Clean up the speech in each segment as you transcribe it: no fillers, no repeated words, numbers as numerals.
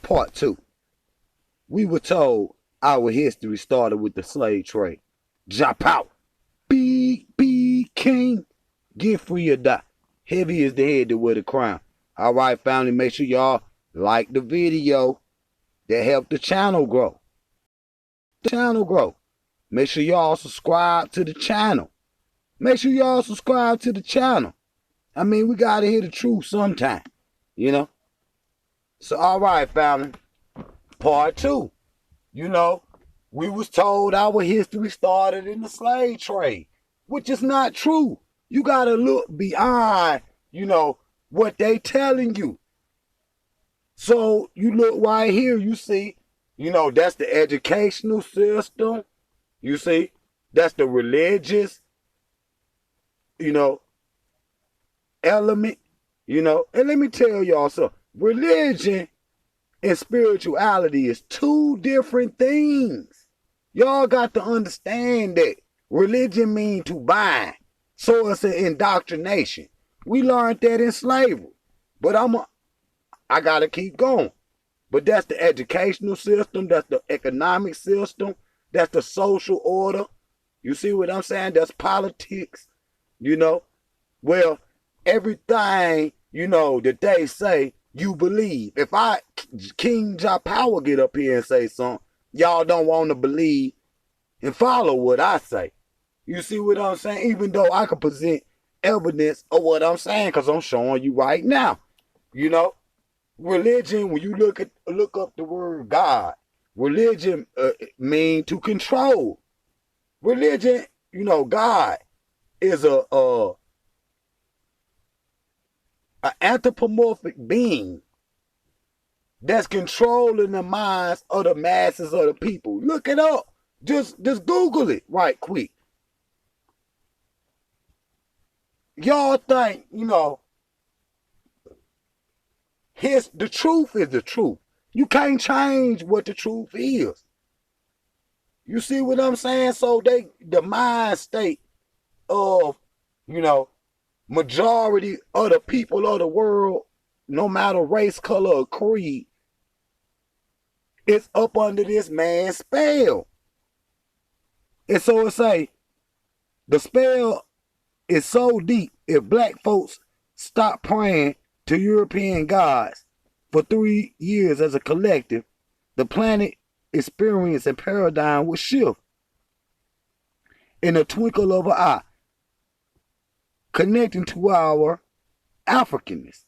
Part 2. We were told our history started with the slave trade. JAHPOWER. Be king. Get free or die. Heavy is the head that wear the crown. Alright, family, make sure y'all like the video. That help the channel grow. Make sure y'all subscribe to the channel. I mean, we gotta hear the truth sometime, you know. So, all right, family. Part 2. You know, we was told our history started in the slave trade, which is not true. You gotta look beyond, you know, what they telling you. So, you look right here, you see, you know, that's the educational system. You see, that's the religious, you know, element, you know. And let me tell y'all something. Religion and spirituality is two different things. Y'all got to understand that. Religion means to bind. So it's an indoctrination. We learned that in slavery. But I got to keep going. But that's the educational system. That's the economic system. That's the social order. You see what I'm saying? That's politics. You know? Well, everything, you know, that they say, you believe. If King JAHPOWER get up here and say something, y'all don't want to believe and follow what I say. You see what I'm saying? Even though I can present evidence of what I'm saying, because I'm showing you right now. You know? Religion, when you look up the word God, religion mean to control. Religion, you know, God is an anthropomorphic being that's controlling the minds of the masses of the people. Look it up. Just Google it right quick. Y'all think, you know, the truth is the truth. You can't change what the truth is. You see what I'm saying? So the mind state of, you know, majority of the people of the world, no matter race, color, or creed, is up under this man's spell. And so it say, the spell is so deep, if black folks stop praying to European gods for 3 years as a collective, the planet experience and paradigm will shift in a twinkle of an eye, connecting to our Africanness.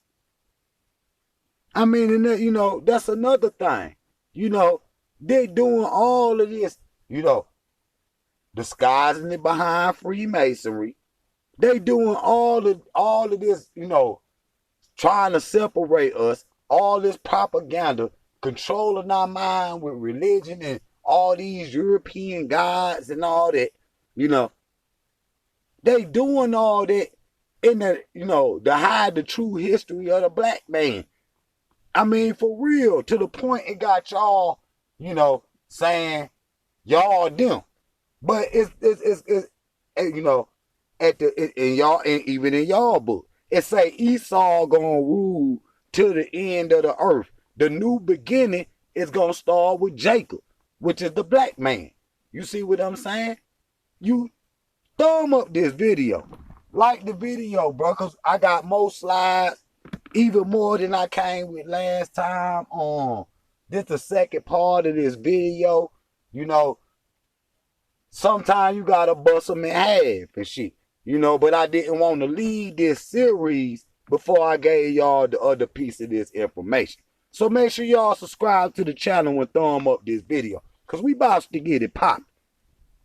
I mean, and that, you know, that's another thing. You know, they doing all of this, you know, disguising it behind Freemasonry. They doing all of this, you know, trying to separate us, all this propaganda, controlling our mind with religion and all these European gods and all that, you know. They doing all that in the, you know, to hide the true history of the black man. I mean, for real, to the point it got y'all, you know, saying y'all them. But it's you know, even in y'all book, it say Esau gonna rule till the end of the earth. The new beginning is gonna start with Jacob, which is the black man. You see what I'm saying? You thumb up this video. Like the video, bro, because I got more slides, even more than I came with last time. This the second part of this video. You know, sometimes you gotta bust them in half and shit. You know, but I didn't want to leave this series before I gave y'all the other piece of this information. So make sure y'all subscribe to the channel and thumb up this video, because we about to get it popping.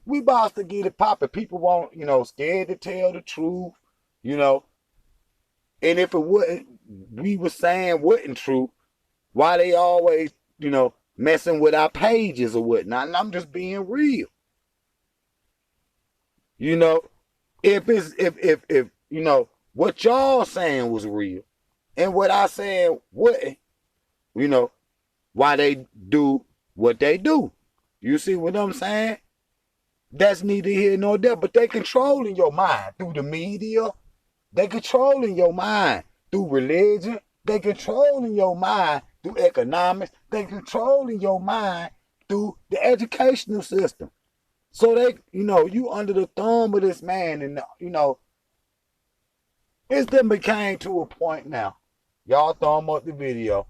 We about to get it popping. People won't, you know, scared to tell the truth, you know. And if it wasn't, we were saying wasn't true, why they always, you know, messing with our pages or whatnot. And I'm just being real. You know, if you know, what y'all saying was real and what I said wasn't, you know, why they do what they do. You see what I'm saying? That's neither here nor there, but they controlling your mind through the media. They controlling your mind through religion. They controlling your mind through economics. They controlling your mind through the educational system. So they, you under the thumb of this man, and it's then became to a point now. Y'all thumb up the video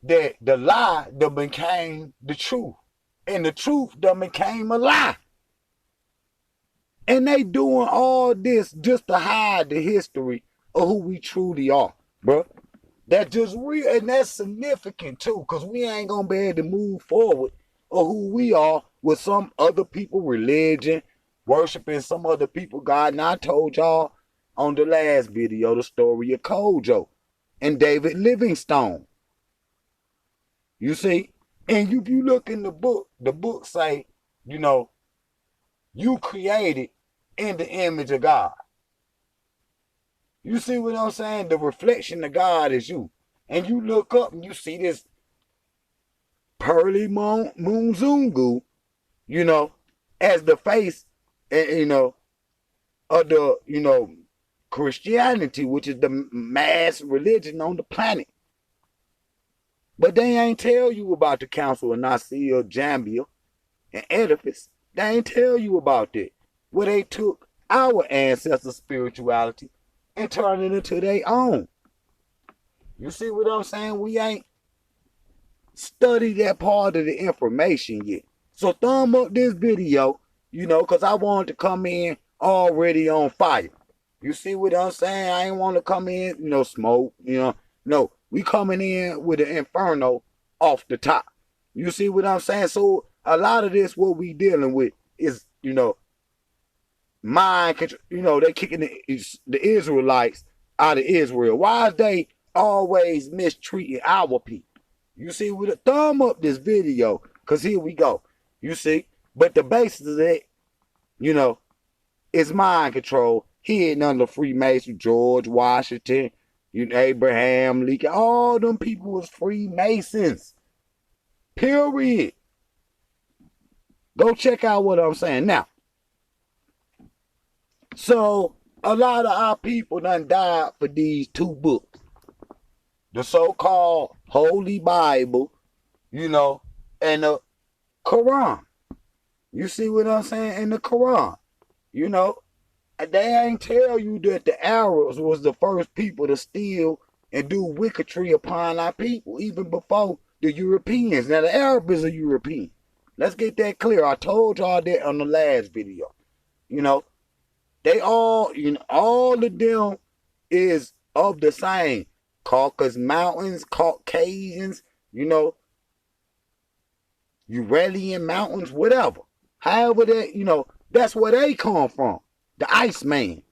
that the lie done became the truth, and the truth done became a lie. And they doing all this just to hide the history of who we truly are, bro. That's just real, and that's significant too, because we ain't gonna be able to move forward of who we are with some other people religion, worshiping some other people God. And I told y'all on the last video the story of Kojo and David Livingstone. You see? And if you look in the book say, you created in the image of God. You see what I'm saying? The reflection of God is you. And you look up and you see this Pearly Moonzungu, as the face, of the, Christianity, which is the mass religion on the planet. But they ain't tell you about the Council of Nicaea, Jambia, and Edifice. They ain't tell you about that. Where they took our ancestors' spirituality and turned it into their own. You see what I'm saying? We ain't studied that part of the information yet. So thumb up this video, because I wanted to come in already on fire. You see what I'm saying? I ain't want to come in, smoke, No, we coming in with an inferno off the top. You see what I'm saying? So a lot of this, what we dealing with is, mind control. They kicking the Israelites out of Israel. Why is they always mistreating our people? You see, with a thumb up this video, because here we go. You see? But the basis of it, is mind control. Hidden under Freemason, George Washington, Abraham Lincoln. All them people was Freemasons. Period. Go check out what I'm saying. Now, so a lot of our people done died for these two books. The so-called Holy Bible, and the Quran. You see what I'm saying? And the Quran, they ain't tell you that the Arabs was the first people to steal and do wickedry upon our people, even before the Europeans. Now, the Arab is a European. Let's get that clear. I told y'all that on the last video. They all, all of them is of the same. Caucasus Mountains, Caucasians, Uralian Mountains, whatever. However that, that's where they come from. The Iceman.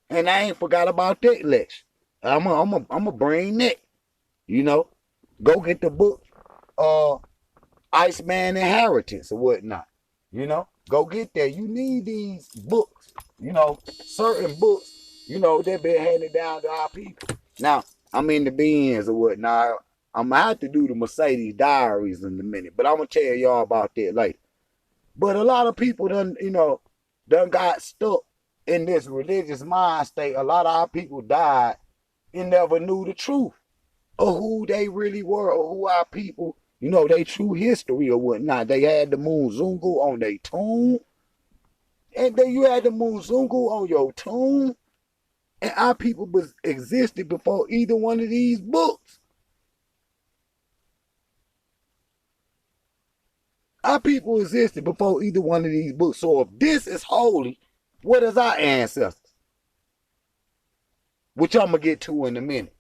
And I ain't forgot about that lecture. I'm a bring that. Go get the book, Iceman Inheritance or whatnot. Go get that. You need these books. Certain books, that been handed down to our people. Now, I'm in the Benz or whatnot. I'm going to have to do the Mercedes Diaries in a minute, but I'm going to tell y'all about that later. But a lot of people done got stuck in this religious mind state. A lot of our people died and never knew the truth of who they really were or who our people, they true history or whatnot. They had the Moonzungu on their tomb. And then you had the Moonzungu on your tomb. And our people was existed before either one of these books. Our people existed before either one of these books. So if this is holy, what is our ancestors? Which I'm going to get to in a minute.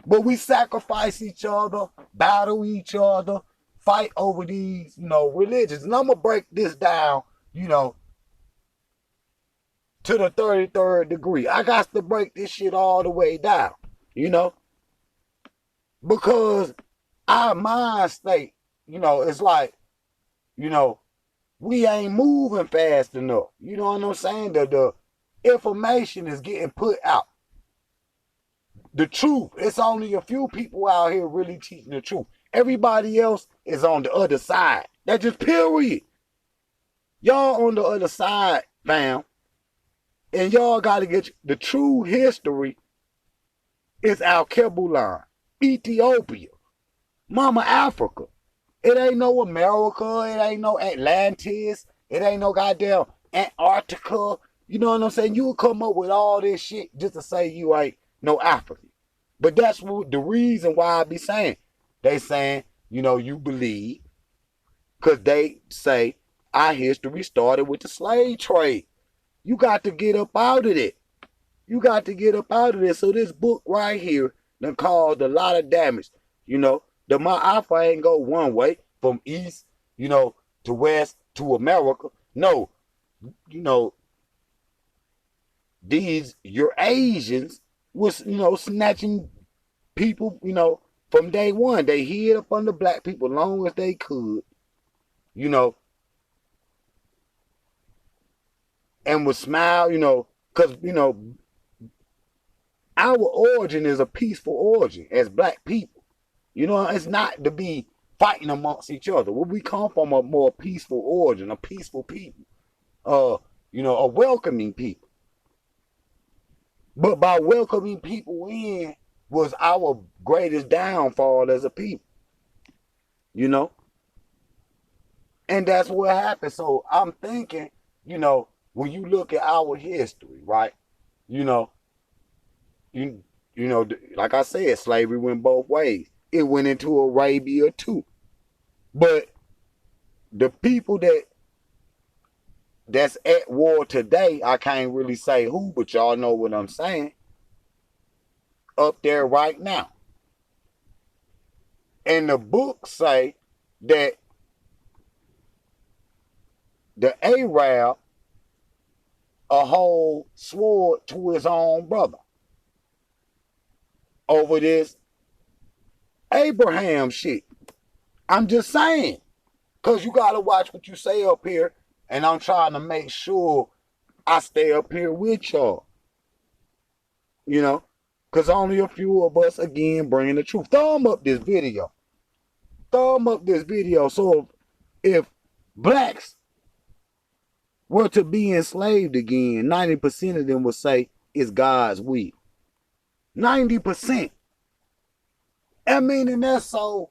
But we sacrifice each other, battle each other, fight over these, religions. And I'm going to break this down, to the 33rd degree. I got to break this shit all the way down, because our mind state, it's like, we ain't moving fast enough. You know what I'm saying? The information is getting put out. The truth, it's only a few people out here really teaching the truth. Everybody else is on the other side. That's just period. Y'all on the other side, fam. And y'all got to get the true history is Al-Kebulan. Ethiopia, Mama Africa. It ain't no America. It ain't no Atlantis. It ain't no goddamn Antarctica. You know what I'm saying? You would come up with all this shit just to say you ain't no African. But that's the reason why I be saying. They saying, you believe, because they say our history started with the slave trade. You got to get up out of it. You got to get up out of it. So this book right here done caused a lot of damage. The my Alpha ain't go one way from east, to west to America. No, these your Asians was, snatching people, from day one. They hid up under black people as long as they could, and would smile, because, our origin is a peaceful origin as black people. It's not to be fighting amongst each other. We come from a more peaceful origin, a peaceful people, a welcoming people. But by welcoming people in was our greatest downfall as a people, and that's what happened. So I'm thinking, when you look at our history, right, you like I said, slavery went both ways. It went into Arabia too. But the people that's at war today, I can't really say who, but y'all know what I'm saying, up there right now. And the books say that the Arab a whole sword to his own brother over this Abraham shit. I'm just saying, because you got to watch what you say up here, and I'm trying to make sure I stay up here with y'all, because only a few of us, again, bringing the truth. Thumb up this video. Thumb up this video. So if blacks were to be enslaved again, 90% of them would say it's God's will. 90%. I mean, and that's so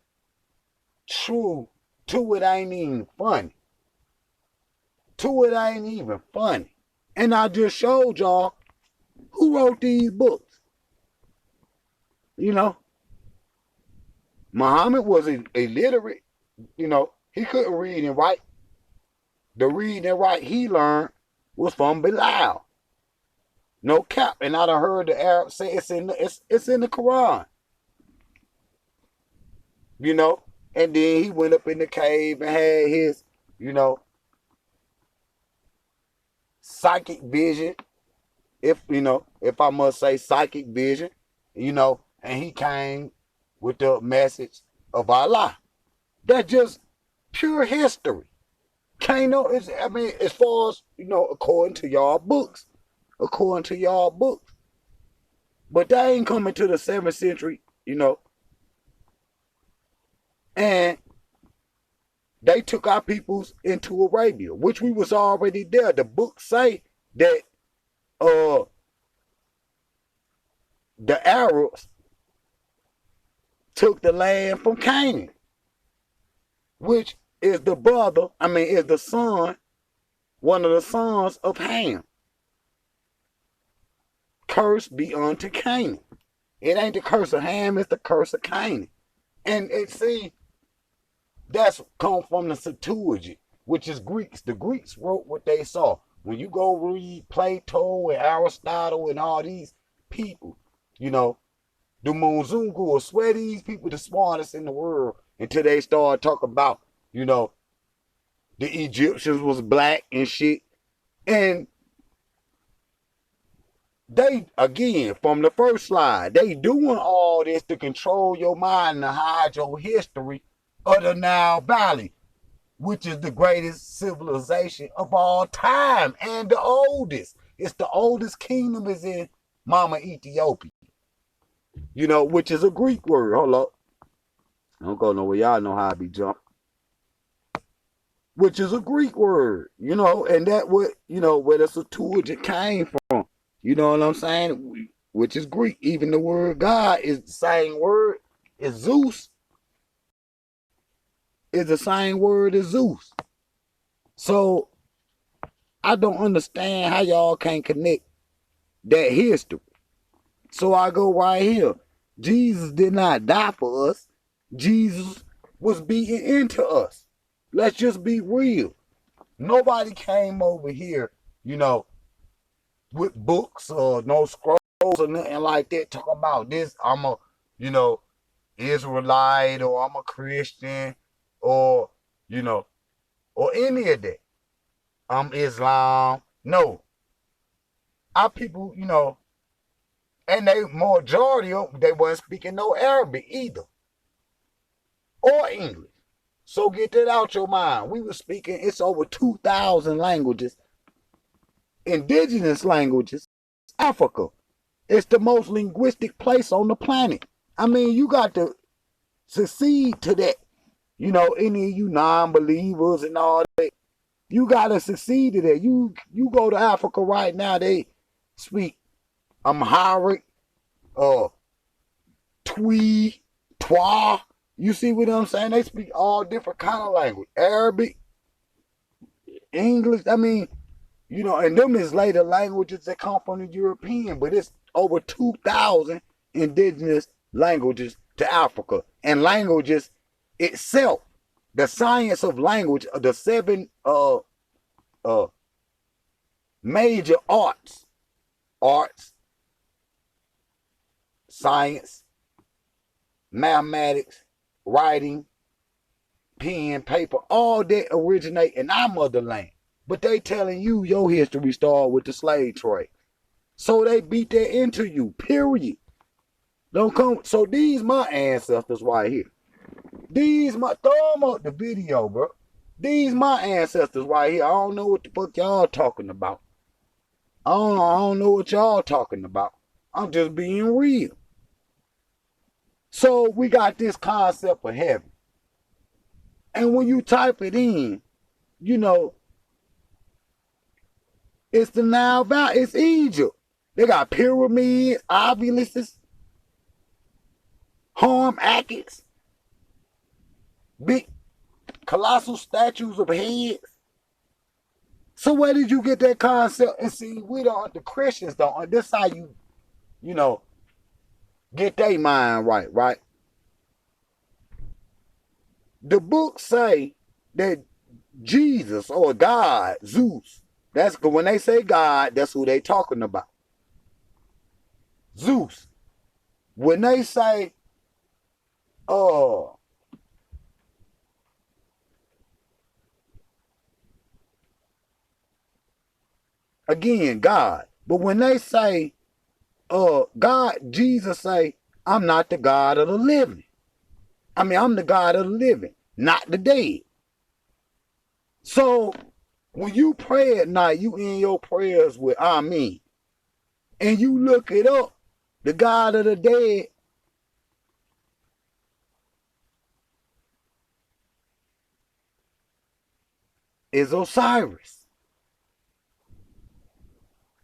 true. To it ain't even funny. To it ain't even funny. And I just showed y'all who wrote these books. Muhammad was illiterate. He couldn't read and write. The reading and write he learned was from Bilal. No cap. And I done heard the Arab say it's in the Quran. And then he went up in the cave and had his, psychic vision. If I must say psychic vision, and he came with the message of Allah. That's just pure history. Can't know. As far as, according to y'all books. According to y'all books. But they ain't coming to the 7th century, And they took our peoples into Arabia, which we was already there. The books say that the Arabs took the land from Canaan, which is is the son, one of the sons of Ham. Curse be unto Canaan. It ain't the curse of Ham, it's the curse of Canaan. And that's come from the Septuagint, which is Greeks. The Greeks wrote what they saw. When you go read Plato and Aristotle and all these people, the Muzungu will swear these people the smartest in the world until they start talking about, the Egyptians was black and shit. And they, again, from the first slide, they doing all this to control your mind and to hide your history of the Nile Valley, which is the greatest civilization of all time and the oldest. It's the oldest kingdom is in Mama Ethiopia, which is a Greek word. Hold up. I don't go nowhere. Y'all know how I be jumping. Which is a Greek word, and that what, where the Septuagint came from. You know what I'm saying? Which is Greek. Even the word God is the same word is Zeus is the same word as Zeus. So I don't understand how y'all can't connect that history. So I go right here. Jesus did not die for us. Jesus was beaten into us. Let's just be real. Nobody came over here, with books or no scrolls or nothing like that talking about this. I'm a, Israelite, or I'm a Christian, or, or any of that. I'm Islam. No. Our people, and they majority of them, they weren't speaking no Arabic either. Or English. So get that out your mind. We were speaking, it's over 2,000 languages. Indigenous languages. Africa. It's the most linguistic place on the planet. I mean, you got to succeed to that. Any of you non-believers and all that, you got to succeed to that. You go to Africa right now, they speak Amharic, Twi, Twa. You see what I'm saying? They speak all different kind of language. Arabic, English. I mean, and them is later languages that come from the European, but it's over 2,000 indigenous languages to Africa. And languages itself, the science of language, the 7 major arts, science, mathematics, writing, pen, paper, all that originate in our motherland. But they telling you your history started with the slave trade. So they beat that into you, period. Don't come. So these my ancestors right here. Throw them up the video, bro. These my ancestors right here. I don't know what the fuck y'all talking about. I don't know what y'all talking about. I'm just being real. So we got this concept of heaven. And when you type it in, it's the Nile Valley. It's Egypt. They got pyramids, obelisks, harm-ackets, big colossal statues of heads. So where did you get that concept? And see, the Christians don't. This how you get their mind right? The books say that Jesus or God, Zeus, that's when they say God, that's who they talking about. Zeus. When they say, again, God. But when they say, God, Jesus say, I'm not the God of the living. I mean, I'm the God of the living, not the dead. So when you pray at night, you end your prayers with Amen. And you look it up, the God of the dead is Osiris.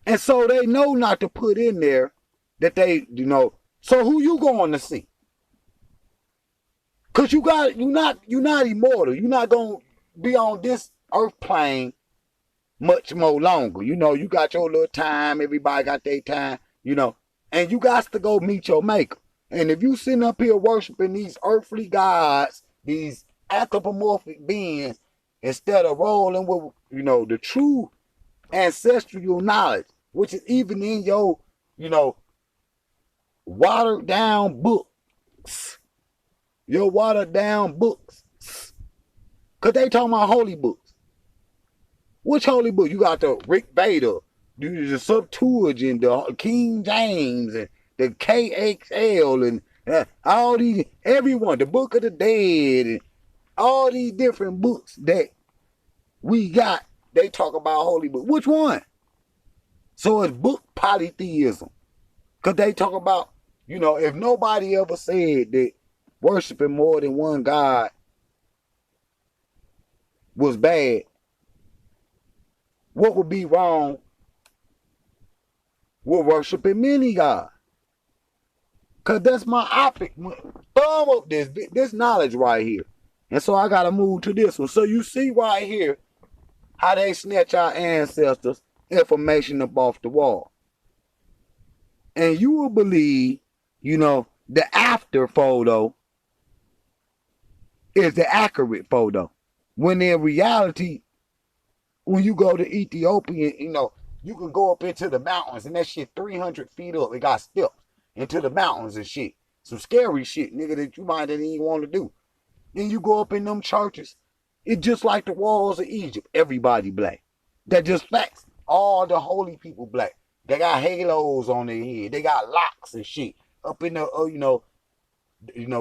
And so they know not to put in there that they, so who you going to see? Cause you're not immortal. You're not gonna be on this earth plane much more longer. You got your little time. Everybody got their time. And you got to go meet your maker. And if you sitting up here worshiping these earthly gods, these anthropomorphic beings, instead of rolling with the true ancestral knowledge, which is even in your watered down books. Your watered down books. Because they talking about holy books. Which holy book? You got the Rick Vader, the Septuagint, the King James, and the KXL, and all these, everyone, the Book of the Dead, and all these different books that we got. They talk about holy book. Which one? So it's book polytheism. Because they talk about, if nobody ever said that worshiping more than one God was bad, what would be wrong with worshiping many gods? Cause that's my optic. Thumb up this knowledge right here. And so I gotta move to this one. So you see right here how they snatch our ancestors' information up off the wall. And you will believe, the after photo is the accurate photo. When in reality, when you go to Ethiopia, you can go up into the mountains and that shit 300 feet up. It got steps into the mountains and shit. Some scary shit, nigga, that you might not even want to do. Then you go up in them churches. It's just like the walls of Egypt. Everybody black. That just facts. All the holy people black. They got halos on their head. They got locks and shit. Up in the,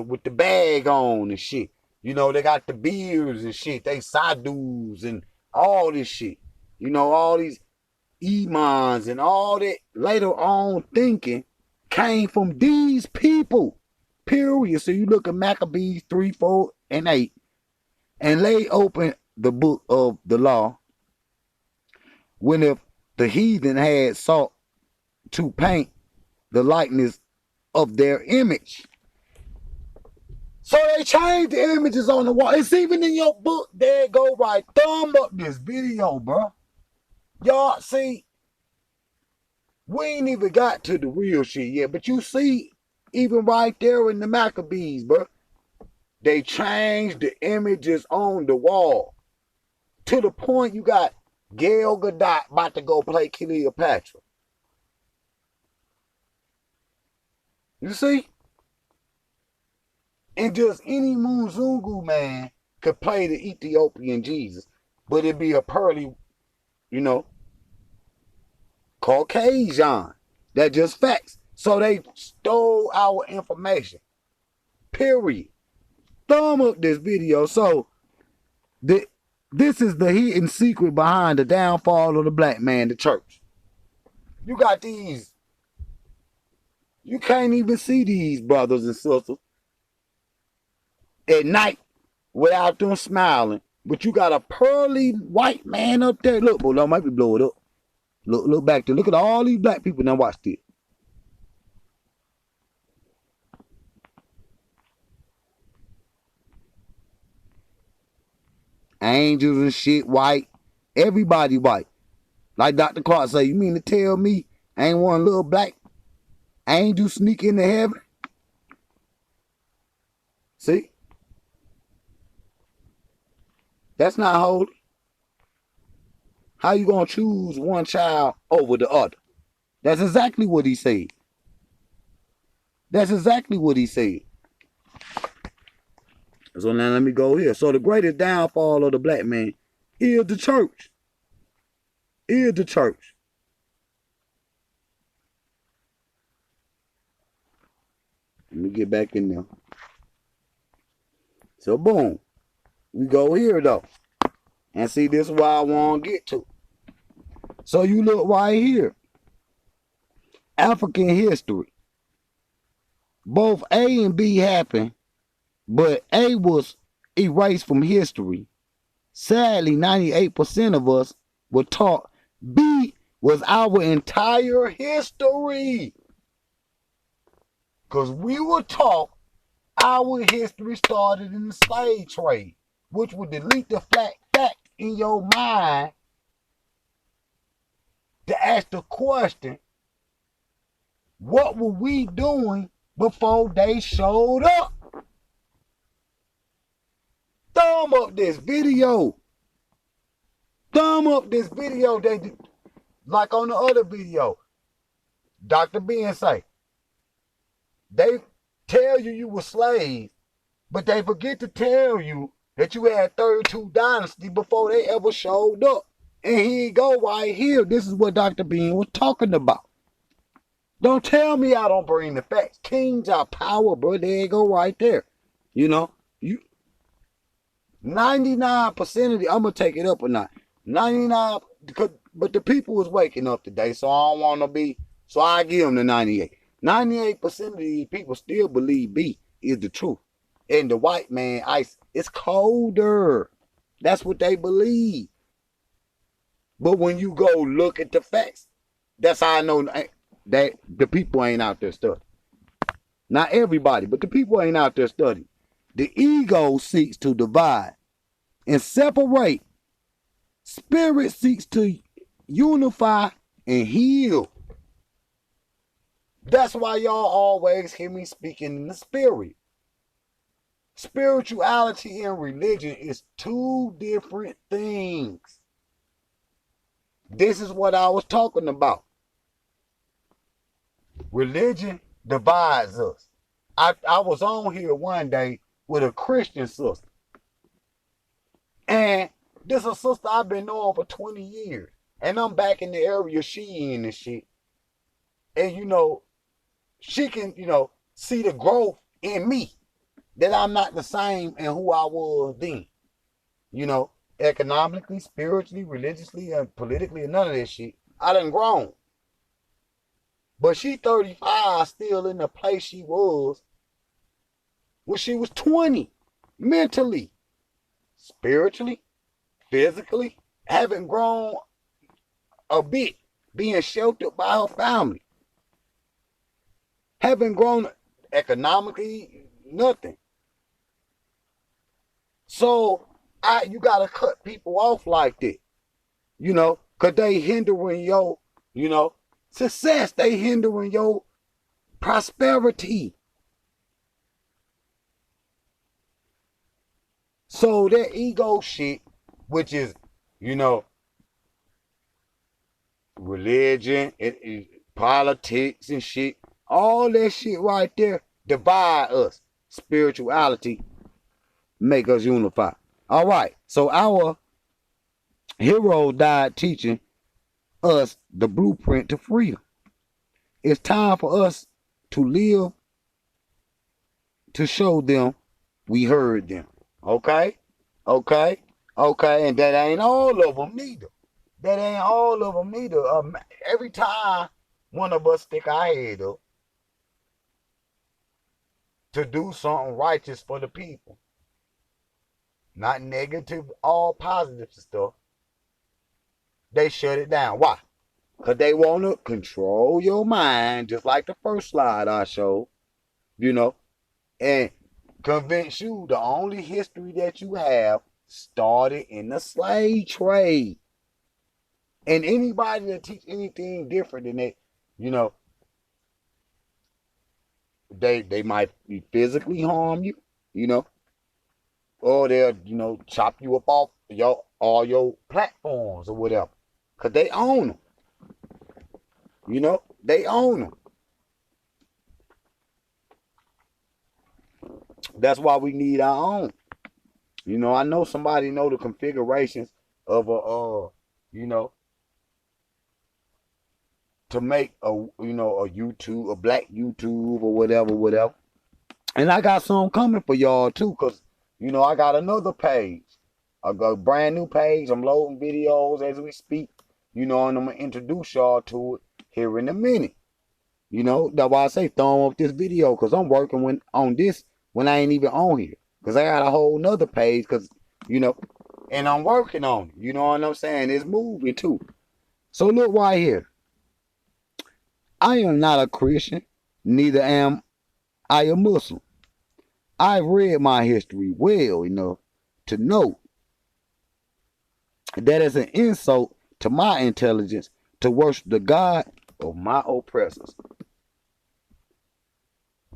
with the bag on and shit. They got the beards and shit. They sadhus and all this shit. All these imams and all that later on thinking came from these people. Period. So you look at Maccabees 3, 4, and 8, and lay open the book of the law. When if the heathen had sought to paint the likeness of their image. So they changed the images on the wall. It's even in your book. There you go, right. Thumb up this video, bro. Y'all see, we ain't even got to the real shit yet, but you see, even right there in the Maccabees, bro, they changed the images on the wall to the point you got Gail Gadot about to go play Cleopatra. You see? And just any Muzungu man could play the Ethiopian Jesus, but it'd be a pearly, Caucasian. That just facts. So they stole our information. Period. Thumb up this video. So this is the hidden secret behind the downfall of the black man, the church. You got these. You can't even see these brothers and sisters at night without them smiling. But you got a pearly white man up there. Look, boy, I might be blow it up. Look back there. Look at all these black people. Now watch this. Angels and shit white. Everybody white. Like Dr. Clark say, you mean to tell me ain't one little black angel sneak into heaven? See? That's not holy. How you gonna choose one child over the other? That's exactly what he said. That's exactly what he said. So now let me go here. So the greatest downfall of the black man is the church. Is the church. Let me get back in there. So boom. We go here though. And see, this is where I want to get to. So you look right here. African history. Both A and B happened, but A was erased from history. Sadly, 98% of us were taught B was our entire history. Because we were taught our history started in the slave trade, which would delete the fact in your mind to ask the question, what were we doing before they showed up? Thumb up this video. Thumb up this video. They did, like on the other video, Dr. Ben say, they tell you were slaves, but they forget to tell you that you had 32 dynasty before they ever showed up. And here you go right here. This is what Dr. Ben was talking about. Don't tell me I don't bring the facts. Kings are power, bro. There you go right there. 99% of the, I'm going to take it up or not. 99, but the people was waking up today, so I don't want to be, so I give them the 98. 98% of these people still believe B is the truth. And the white man ice, it's colder. That's what they believe. But when you go look at the facts, that's how I know that the people ain't out there studying. Not everybody, but the people ain't out there studying. The ego seeks to divide and separate. Spirit seeks to unify and heal. That's why y'all always hear me speaking in the spirit. Spirituality and religion is two different things. This is what I was talking about. Religion divides us. I was on here one day with a Christian sister. And this is a sister I've been knowing for 20 years. And I'm back in the area she in and shit. And she can, see the growth in me. That I'm not the same in who I was then. Economically, spiritually, religiously, and politically, and none of that shit. I done grown. But she 35, still in the place she was when she was 20. Mentally, spiritually, physically, haven't grown a bit. Being sheltered by her family. Haven't grown economically, nothing. So, you gotta cut people off like that. Cause they hindering your, success. They hindering your prosperity. So that ego shit, which is, religion, politics and shit, all that shit right there divide us. Spirituality make us unify. All right, so our hero died teaching us the blueprint to freedom. It's time for us to live to show them we heard them. Okay? And that ain't all of them neither. Every time one of us stick our head up to do something righteous for the people, not negative, all positive stuff, they shut it down. Why? Because they want to control your mind, just like the first slide I showed, and convince you the only history that you have started in the slave trade. And anybody that teach anything different than that, they might physically harm you, or they'll, chop you up off all your platforms or whatever. Because they own them. They own them. That's why we need our own. I know somebody know the configurations of to make a YouTube, a black YouTube or whatever. And I got some coming for y'all too, cause I got another page. I got a brand new page. I'm loading videos as we speak. And I'm gonna introduce y'all to it here in a minute. That's why I say throw up this video, cause I'm working on this when I ain't even on here. Cause I got a whole nother page, cause and I'm working on it. You know what I'm saying? It's moving too. So look right here. I am not a Christian, neither am I a Muslim. I've read my history well enough to know that it's an insult to my intelligence to worship the God of my oppressors.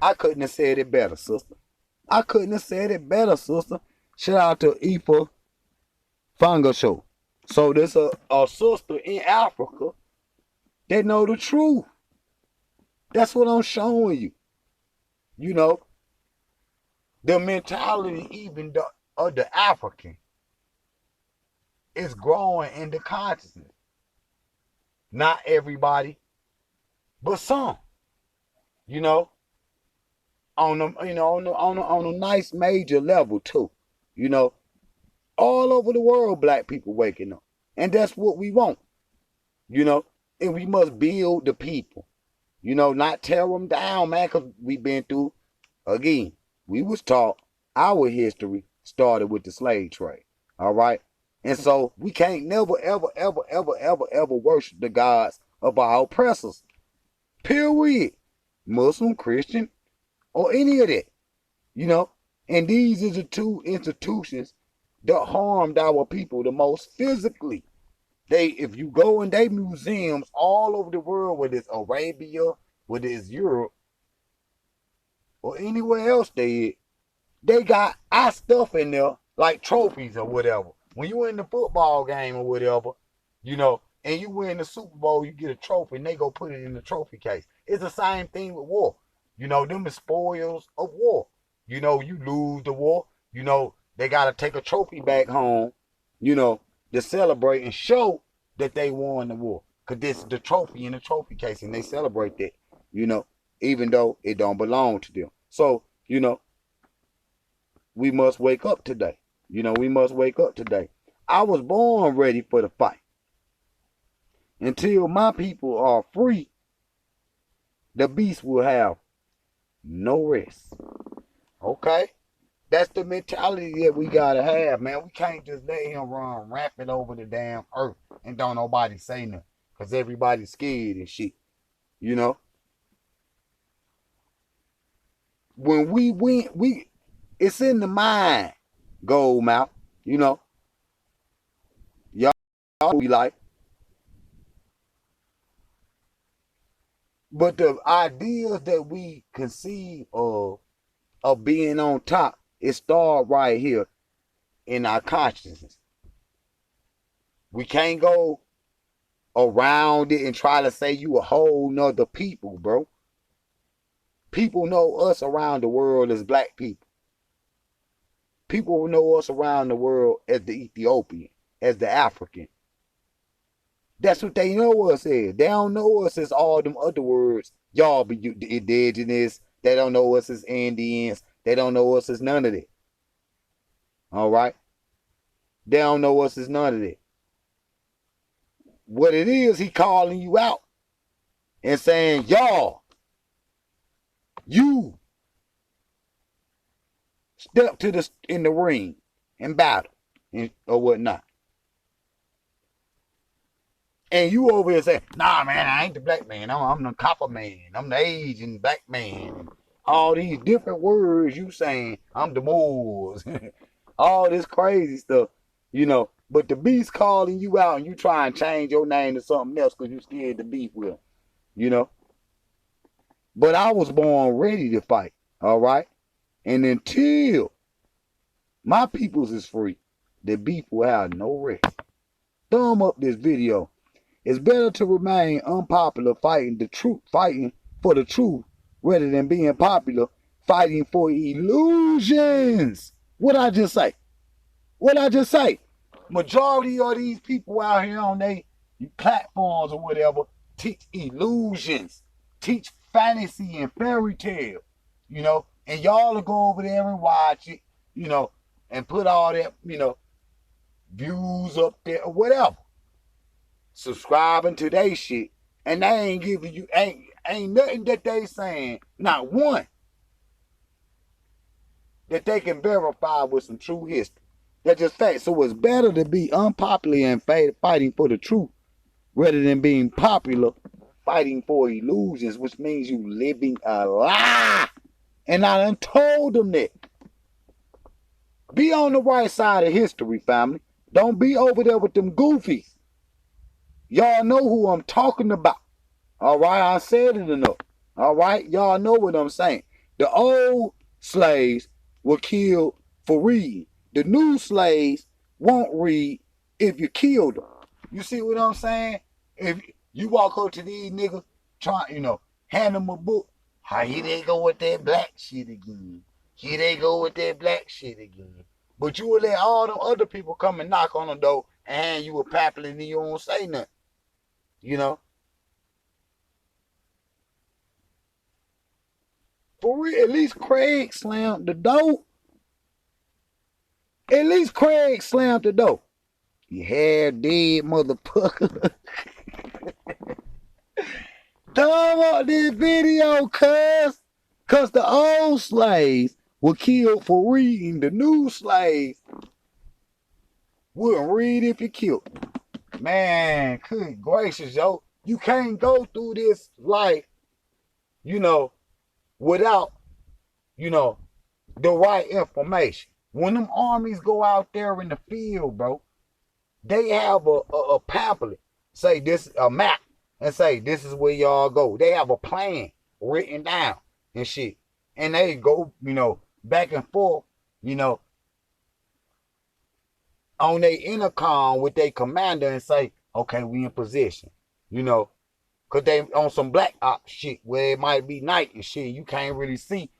I couldn't have said it better, sister. Shout out to Ifa Fanga Show. So there's a sister in Africa that know the truth. That's what I'm showing you. The mentality even of the African is growing in the consciousness. Not everybody, but some. On a nice major level too. All over the world, black people waking up, and that's what we want. And we must build the people. Not tear them down, man, because we've been through, again, we was taught our history started with the slave trade. All right? And so we can't never, ever worship the gods of our oppressors. Period. Muslim, Christian, or any of that, you know. And these are the two institutions that harmed our people the most physically. If you go in their museums all over the world, whether it's Arabia, whether it's Europe, or anywhere else they got our stuff in there, like trophies or whatever. When you in the football game or whatever, you know, and you win the Super Bowl, you get a trophy, and they go put it in the trophy case. It's the same thing with war. You know, them is spoils of war. You know, you lose the war, you know, they got to take a trophy back home, you know, to celebrate and show that they won the war. Because this is the trophy in the trophy case, and they celebrate that, you know, even though it don't belong to them. So, you know, we must wake up today. You know, we must wake up today. I was born ready for the fight. Until my people are free, the beast will have no rest. Okay? That's the mentality that we gotta have, man. We can't just let him run rampant over the damn earth and don't nobody say nothing. Because everybody's scared and shit. You know? When we win, it's in the mind, gold mouth. You know? Y'all we like. But the ideas that we conceive of being on top, it start right here in our consciousness. We can't go around it and try to say you a whole nother people, bro. People know us around the world as black people. People know us around the world as the Ethiopian, as the African. That's what they know us as. They don't know us as all them other words. Y'all be indigenous. They don't know us as Indians. They don't know us as none of that. All right? They don't know us as none of that. What it is, he calling you out and saying, y'all, you step in the ring and battle or whatnot. And you over here saying, nah, man, I ain't the black man. I'm the copper man. I'm the Asian black man. All these different words you saying, I'm the Moors. All this crazy stuff, you know. But the beast calling you out and you try and change your name to something else because you scared to beef with him, you know. But I was born ready to fight, all right? And until my peoples is free, the beef will have no rest. Thumb up this video. It's better to remain unpopular fighting for the truth rather than being popular fighting for illusions. What I just say? What I just say? Majority of these people out here on their platforms or whatever teach illusions, teach fantasy and fairy tale, you know, and y'all will go over there and watch it, you know, and put all that, you know, views up there or whatever. Subscribing to they shit, and they ain't giving you ain't nothing that they saying, not one that they can verify with some true history. That's just fact. So it's better to be unpopular and fighting for the truth rather than being popular fighting for illusions, which means you living a lie. And I done told them that. Be on the right side of history, family. Don't be over there with them goofies. Y'all know who I'm talking about. All right, I said it enough. All right, y'all know what I'm saying. The old slaves were killed for reading. The new slaves won't read if you kill them. You see what I'm saying? If you walk up to these niggas, hand them a book. Here they go with that black shit again. Here they go with that black shit again. But you will let all them other people come and knock on the door and hand you a pamphlet and you don't say nothing. You know? For real, at least Craig slammed the door. At least Craig slammed the door. You half dead motherfucker. Thumb up this video, cuz. Cause the old slaves were killed for reading. The new slaves wouldn't read if you killed them. Man, good gracious, yo. You can't go through this life, you know, without you know, the right information. When them armies go out there in the field, bro, they have a pamphlet, say this, a map, and say this is where y'all go. They have a plan written down and shit. And they go, back and forth, you know, on their intercom with their commander and say, okay, we in position. Cause they on some black ops shit where it might be night and shit. You can't really see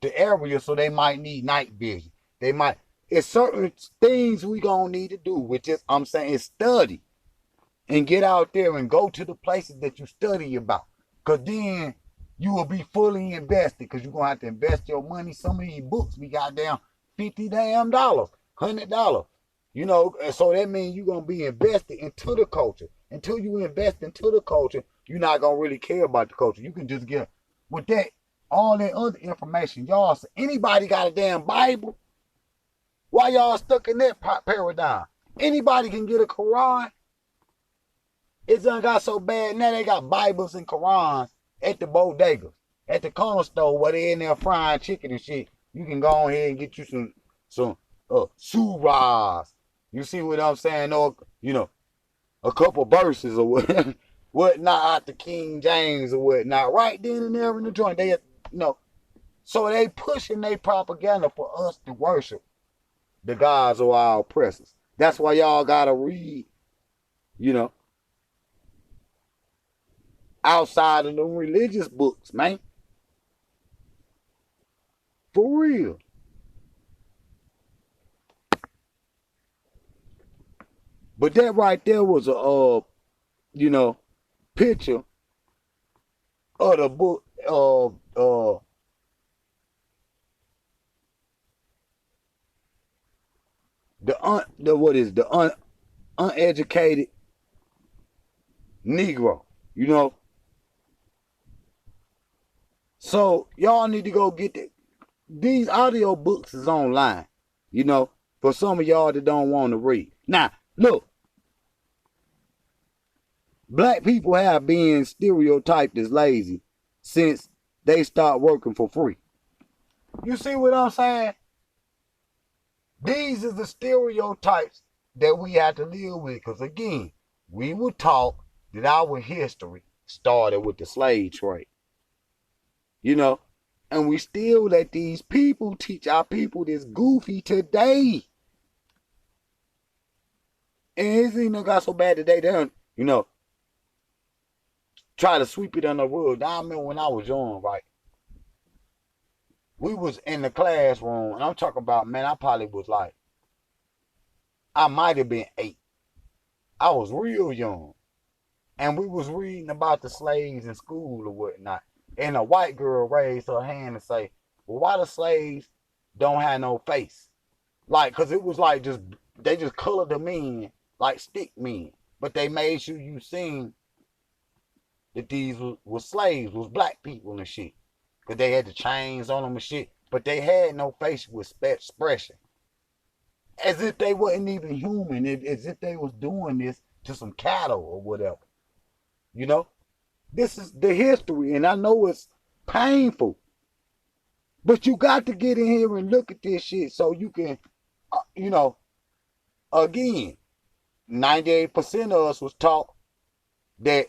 the area, so they might need night vision. They might. It's certain things we gonna need to do, which is I'm saying is study and get out there and go to the places that you study about. Cause then you will be fully invested. Cause you're gonna have to invest your money. Some of these books we got down $50 $100. So that means you're gonna be invested into the culture. Until you invest into the culture, you're not gonna really care about the culture. You can just get with that all that other information. Y'all, so anybody got a damn Bible? Why y'all stuck in that paradigm? Anybody can get a Quran. It's done got so bad now they got Bibles and Qurans at the bodegas, at the corner store where they in there frying chicken and shit. You can go ahead and get you some surahs. You see what I'm saying? Or a couple verses or whatnot out the King James or whatnot. Right then and there in the joint, they so they pushing their propaganda for us to worship the gods of our oppressors. That's why y'all gotta read, outside of the religious books, man. For real. But that right there was a picture of the book of the uneducated Negro, So y'all need to go get these audio books is online, for some of y'all that don't want to read. Now, look, black people have been stereotyped as lazy since they start working for free. You see what I'm saying? These are the stereotypes that we have to live with. Because again, we were taught that our history started with the slave trade. And we still let these people teach our people this goofy today. And it's even got so bad today, they don't, try to sweep it under the rug. I remember when I was young, right? We was in the classroom, and I'm talking about, man, I probably was like, I might have been 8. I was real young. And we was reading about the slaves in school or whatnot. And a white girl raised her hand and say, well, why the slaves don't have no face? Like, because it was like they just colored them in like stick men. But they made sure you seen that these was slaves, was black people and shit. Because they had the chains on them and shit. But they had no facial expression. As if they wasn't even human. As if they was doing this to some cattle or whatever. This is the history, and I know it's painful. But you got to get in here and look at this shit so you can, again, 98% of us was taught that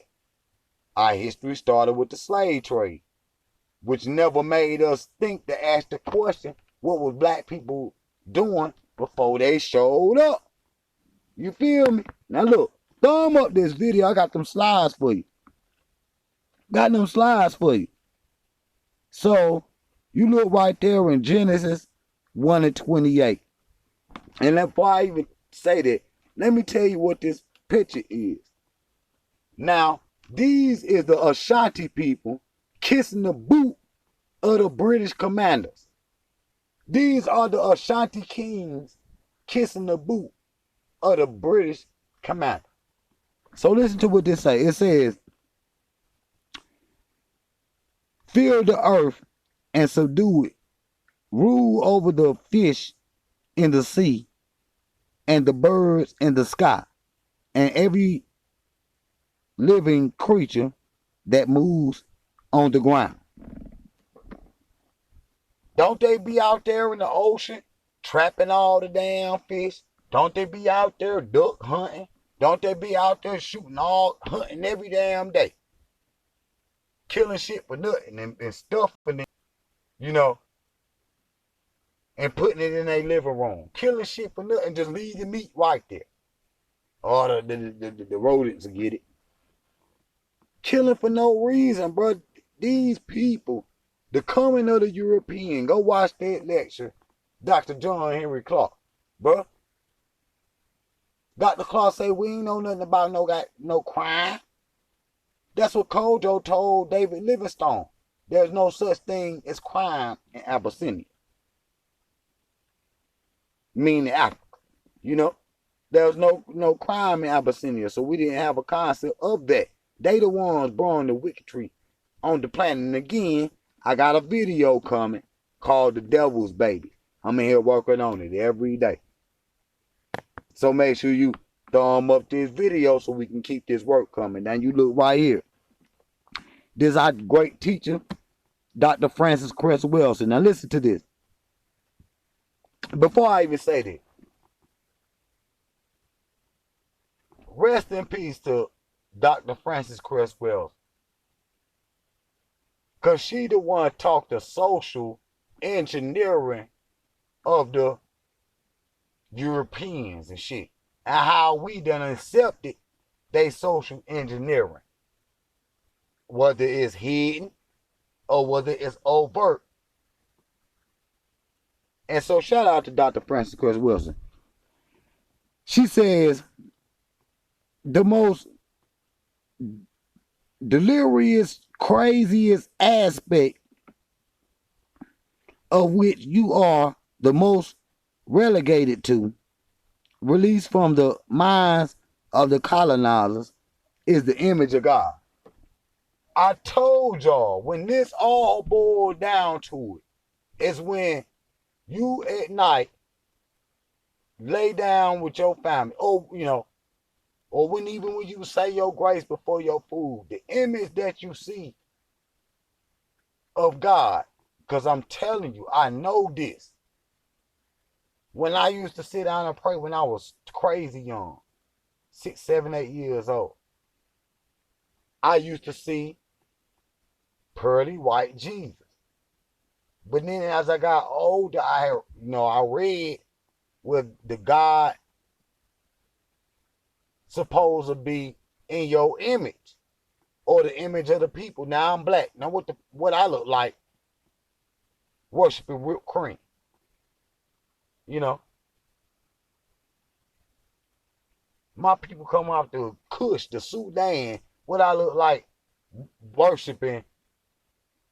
our history started with the slave trade, which never made us think to ask the question, what was black people doing before they showed up? You feel me? Now look, thumb up this video. I got them slides for you. So, you look right there in Genesis 1:28. And before I even say that, let me tell you what this picture is. Now, these is the Ashanti people kissing the boot of the British commanders. These are the Ashanti kings kissing the boot of the British commander. So listen to what this says. It says, fill the earth and subdue it. Rule over the fish in the sea and the birds in the sky and every living creature that moves on the ground. Don't they be out there in the ocean trapping all the damn fish? Don't they be out there duck hunting? Don't they be out there shooting hunting every damn day? Killing shit for nothing and stuffing it, you know, and putting it in their living room. Killing shit for nothing, just leave the meat right there. Or the rodents will get it. Killing for no reason, bro. These people, the coming of the European, go watch that lecture, Dr. John Henry Clark, bro. Dr. Clark say we ain't know nothing about no crime. That's what Kojo told David Livingstone. There's no such thing as crime in Abyssinia. Meaning Africa, you know. There was no crime in Abyssinia, so we didn't have a concept of that. They the ones brought the wickedry on the planet. And again, I got a video coming called The Devil's Baby. I'm in here working on it every day. So make sure you thumb up this video so we can keep this work coming. Now you look right here. This is our great teacher, Dr. Francis Cress Wilson. Now listen to this. Before I even say this, rest in peace to Dr. Francis Cress Wilson. Because she the one taught the social engineering of the Europeans and shit. And how we done accepted they social engineering. Whether it's hidden or whether it's overt. And so shout out to Dr. Francis Cress Wilson. She says the most delirious, craziest aspect of which you are the most relegated to, released from the minds of the colonizers, is the image of God. I told y'all, when this all boiled down to it, is when you at night lay down with your family, or you know, or when you say your grace before your food, the image that you see of God, because I'm telling you, I know this. When I used to sit down and pray when I was crazy young, 6, 7, 8 years old, I used to see pearly white Jesus. But then as I got older, I read what the God supposed to be in your image or the image of the people. Now I'm black. Now what I look like worshiping whipped cream. You know, my people come off the Kush, the Sudan. What I look like worshiping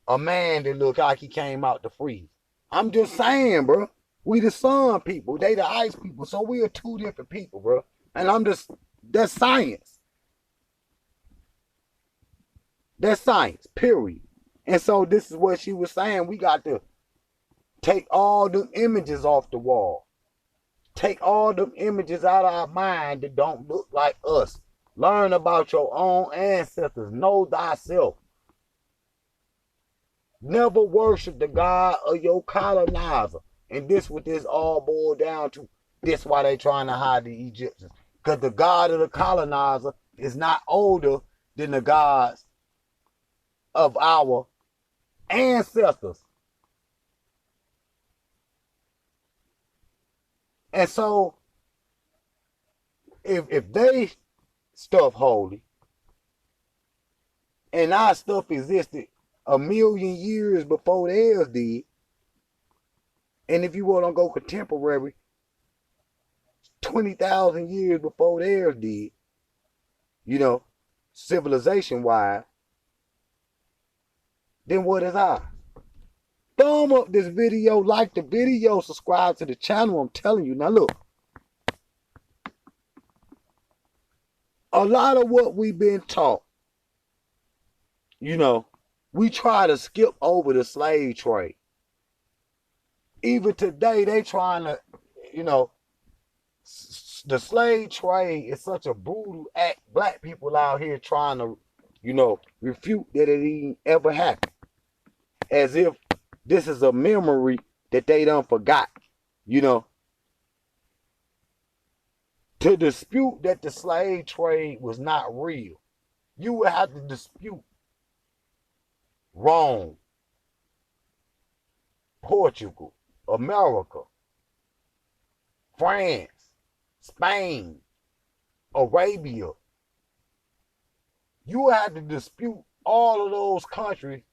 a man that look like he came out the freeze. I'm just saying, bro. We the sun people. They the ice people. So we are two different people, bro. And that's science. That's science, period. And so this is what she was saying. We got to take all the images off the wall. Take all them images out of our mind that don't look like us. Learn about your own ancestors. Know thyself. Never worship the God of your colonizer. And this what this all boiled down to. This why they trying to hide the Egyptians. Because the God of the colonizer is not older than the gods of our ancestors. And so, if they stuff holy, and our stuff existed 1,000,000 years before theirs did, and if you want to go contemporary, 20,000 years before theirs did, you know, civilization-wise, then what is ours? Thumb up this video, like the video, subscribe to the channel. I'm telling you. Now look. A lot of what we've been taught, you know, we try to skip over the slave trade. Even today, they trying to, you know, the slave trade is such a brutal act. Black people out here trying to, you know, refute that it even ever happened. As if This is a memory that they done forgot. You know, to dispute that the slave trade was not real, you would have to dispute Rome, Portugal, America, France, Spain, Arabia. You would have to dispute all of those countries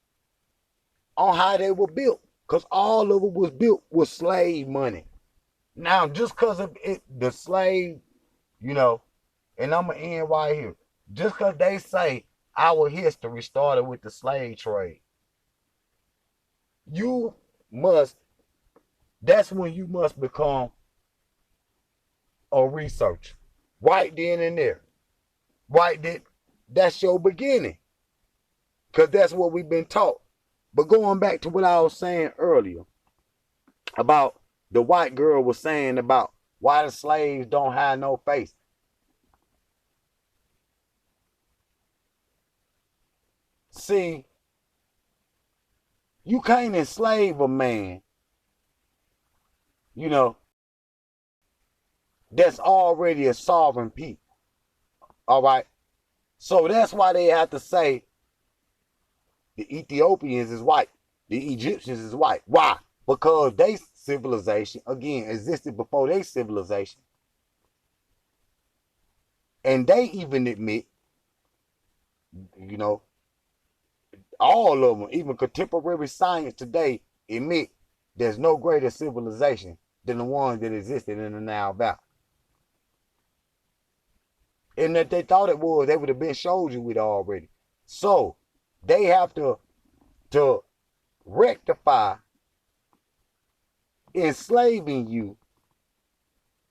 on how they were built, because all of it was built with slave money. Now, just because of it, the slave, you know, and I'm going to end right here. Just because they say our history started with the slave trade, you must, that's when you must become a researcher. Right then and there. Right then, that's your beginning. Because that's what we've been taught. But going back to what I was saying earlier about the white girl was saying about why the slaves don't have no face. See, you can't enslave a man, you know, that's already a sovereign people. All right? So that's why they have to say the Ethiopians is white, the Egyptians is white. Why? Because they civilization, again, existed before their civilization. And they even admit, you know, all of them, even contemporary science today, admit there's no greater civilization than the one that existed in the Nile Valley. And that they thought it was, they would have been showed you it already. So they have to rectify enslaving you.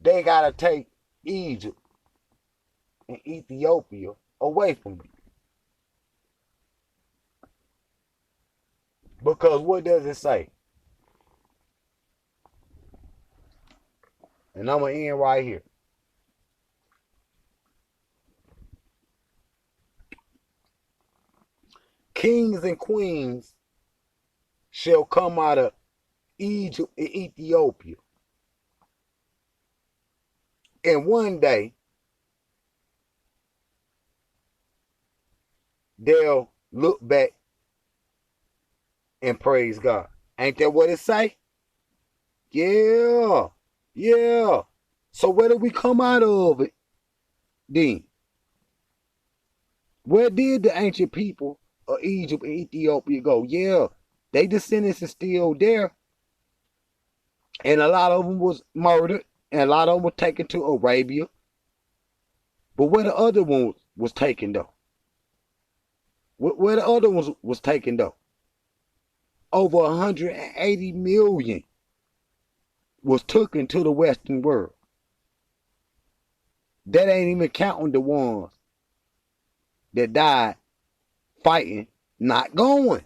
They gotta take Egypt and Ethiopia away from you. Because what does it say? And I'm gonna end right here. Kings and queens shall come out of Egypt and Ethiopia. And one day, they'll look back and praise God. Ain't that what it say? Yeah. Yeah. So where did we come out of it then? Where did the ancient people of Egypt and Ethiopia go? Yeah, they descendants is still there. And a lot of them was murdered. And a lot of them were taken to Arabia. But where the other ones was taken though? Where the other ones was taken though? Over 180 million was taken to the Western world. That ain't even counting the ones that died fighting, not going.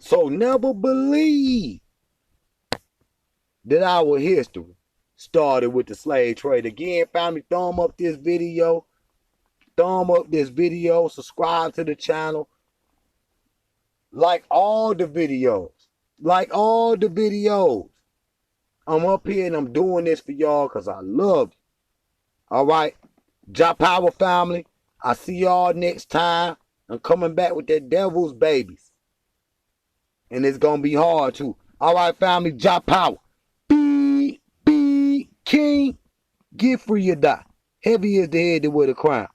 So never believe that our history started with the slave trade. Again, family, thumb up this video. Thumb up this video. Subscribe to the channel. Like all the videos. Like all the videos. I'm up here and I'm doing this for y'all because I love you. All right? JAHPOWER family. I see y'all next time. I'm coming back with that devil's babies. And it's going to be hard too. All right, family. JAHPOWER. Be king. Get free or die. Heavy is the head that wear the crown.